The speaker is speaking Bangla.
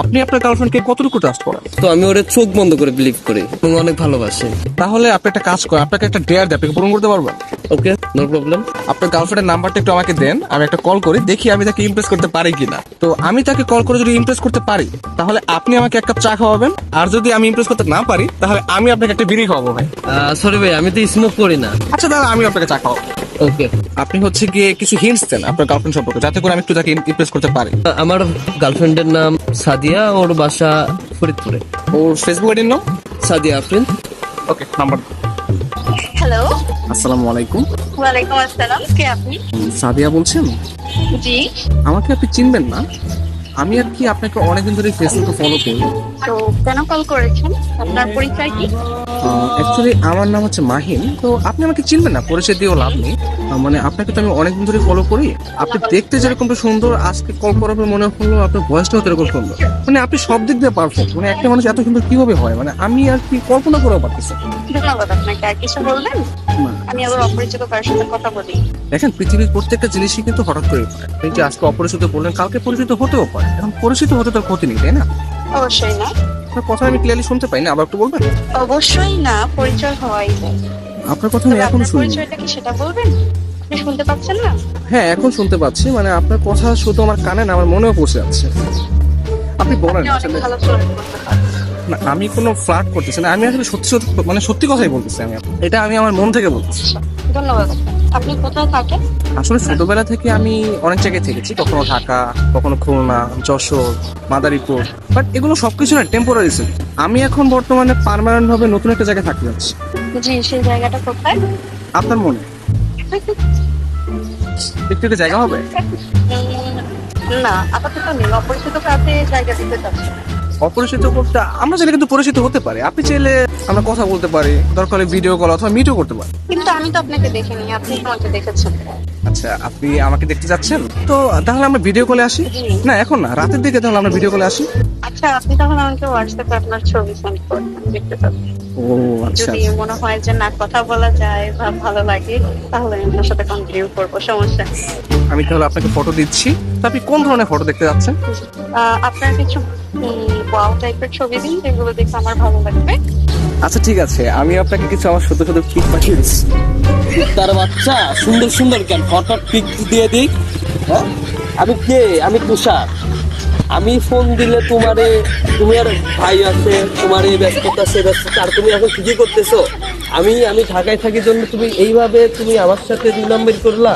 আপনি আপনার গার্লফ্রেন্ডকে কতটুকু ট্রাস্ট করেন? তো আমি ওরে চোখ বন্ধ করে বিলিভ করি এবং অনেক ভালোবাসি। তাহলে আপনি একটা কাজ করেন, আপনাকে একটা ডেয়ার দেয়, আপনি কি পূরণ করতে পারবেন? ওকে, নো প্রবলেম। আপনার গার্লফ্রেন্ডের নাম্বারটা একটু আমাকে দেন, আমি একটা কল করি, দেখি আমি তাকে ইমপ্রেস করতে পারি কিনা। তো আমি তাকে কল করে যদি ইমপ্রেস করতে পারি তাহলে আপনি আমাকে এক কাপ চা খাওয়াবেন, আর যদি আমি ইমপ্রেস করতে না পারি তাহলে আমি আপনাকে একটা বিড়ি খাওয়াবো ভাই। সরি ভাই, আমি তো স্মোক করি না। আচ্ছা দাদা, আমি আপনাকে চা খাওয়াবো। ওকে। আপনি হচ্ছে গিয়ে কিছু হিন্টস দেন আপনার গার্লফ্রেন্ড সম্পর্কে, যাতে করে আমি একটু তাকে ইমপ্রেস করতে পারি। আমার গার্লফ্রেন্ডের নাম সাদিয়া, ওর বাসা ফরিদপুরে। ওর ফেসবুক আইডির নাম সাদিয়া আফরিন। ওকে, নাম্বার। হ্যালো। আসসালামু আলাইকুম। ওয়ালাইকুম আসসালাম, কে আপনি? সাদিয়া বলছেন? জি। আমাকে আপনি চিনবেন না, আমি আর কি আপনাকে অনেকদিন ধরে ফেসবুকে ফলো করি। তো কেন কল করেছেন? আপনার পরিচয় কি? অ্যাকচুয়ালি আমার নাম হচ্ছে মাহিন। তো আপনি আমাকে চিনবেন না, পরিচয় দিয়েও লাভ নেই। মানে আপনাকে তো আমি অনেকদিন ধরে ফলো করি। আপনি দেখতে যেরকমটা সুন্দর, আজকে কল করার পর মনে হলো আপনার ভয়েসটাও এরকম সুন্দর। মানে আপনি সব দিক দিয়ে পারফেক্ট। মানে একটা মানুষ এত সুন্দর কিভাবে হয়, মানে আমি আর কি কল্পনা করেও পারতেছি না। ধন্যবাদ আপনাকে। আর কিছু বলবেন? আমি আবার অপরিচিত কারোর সাথে কথা বলি। দেখেন, পৃথিবীর প্রত্যেকটা জিনিসই কিন্তু হঠাৎ করে পারে। এই যে আজকে অপরিচিত বললেন, কালকে পরিচিত হতেও পারে। এখন পরিচিত হতে তার ক্ষতি নেই, তাই না? অবশ্যই না। আপনার কথা আমি ক্লিয়ারলি শুনতে পাই না, আবার একটু বলবেন? অবশ্যই না, পরিচয় হওয়াই যায়। আপনার কথা আমি তবে এখন আপনার শুনি। পরিচয়টা কি সেটা বলবেন? আপনি শুনতে পাচ্ছেন না? হ্যাঁ, এখন শুনতে পাচ্ছি। মানে আপনার কথা শুধু আমার কানে না, আমার মনেও পৌঁছে যাচ্ছে। আপনি বলেন আপনি অনেক আসলে। ভালো ফ্লার্ট করতে পারেন। না, আমি কোনো ফ্লার্ট করতেছি না, আমি আসলে সত্যি সত্যি, মানে সত্যি কথাই বলতেছি। এটা আমি আমার মন থেকে বলতেছি। ধন্যবাদ। আপনি কোথায় থাকেন? আসলে ছোটবেলা থেকে আমি অনেক জায়গায় থেকেছি, কখনো ঢাকা, কখনো খুলনা, যশোর, মাদারীপুর। বাট এগুলো সবকিছু না টেম্পোরারি ছিল। আমি এখন বর্তমানে পার্মানেন্ট ভাবে নতুন একটা জায়গায় থাকতে যাচ্ছি। জি, সেই জায়গাটা কোথায়? আপনার মনে একটু একটা জায়গা হবে? না, আপাতত নেই। অপরিচিত কাছে জায়গা দিতে চাচ্ছি। অপরিচিত করতে আমরা চাইলে কিন্তু পরিচিত হতে পারি। আপনি চাইলে আমরা কথা বলতে পারি, দরকার হলে ভিডিও কল অথবা মিটও করতে পারি। কিন্তু আমি তো আপনাকে দেখিনি, আপনি আমাকে দেখেছেন। আচ্ছা, আপনি আমাকে দেখতে যাচ্ছেন? তো তাহলে আমরা ভিডিও কলে আসি। জি। না, এখন না, রাতের দিকে তাহলে আমরা ভিডিও কলে আসি। আচ্ছা, আপনি তাহলে আমাকে হোয়াটসঅ্যাপে আপনার ছবি সেন্ড করুন, দেখতে পাবেন। ও আচ্ছা, যদি মনে হয় যে না কথা বলা যায় বা ভালো লাগে, তাহলে আমি আপনার সাথে কন্টিনিউ করবো, সমস্যা নেই। আমি তাহলে আপনাকে ফটো দিচ্ছি। তো আপনি কোন ধরনের ফটো দেখতে যাচ্ছেন? আপনার কিছু ওয়াও টাইপের ছবি দিন, যেগুলো দেখে আমার ভালো লাগবে। আচ্ছা ঠিক আছে, আমি আপনাকে কিছু আমার শুধু শুধু পিক পাঠিয়ে দিচ্ছি। তার বাচ্চা সুন্দর সুন্দর কেন হঠাৎ পিক দিয়ে দিই? হ্যাঁ, আমি কে? আমি তুষার। আমি ফোন দিলে তোমারে, তুমি আর ভাই আছে, তোমার এই ব্যস্ততা সে ব্যস্ততা, আর তুমি এখন কি করতেছো? আমি ঢাকায় থাকি জন্য তুমি এইভাবে তুমি আমার সাথে 2 নম্বর করলা।